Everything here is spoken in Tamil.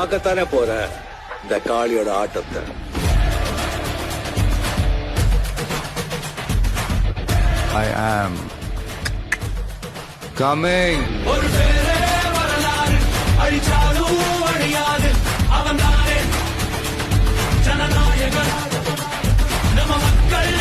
பார்க்கத்தானே போற இந்த காளியோட ஆட்டத்தை. I am coming. ஒரு பேரே வரலாறு அழிச்சாலும் அழியாது அவன் தானே ஜனநாயகன் நம்ம மக்கள்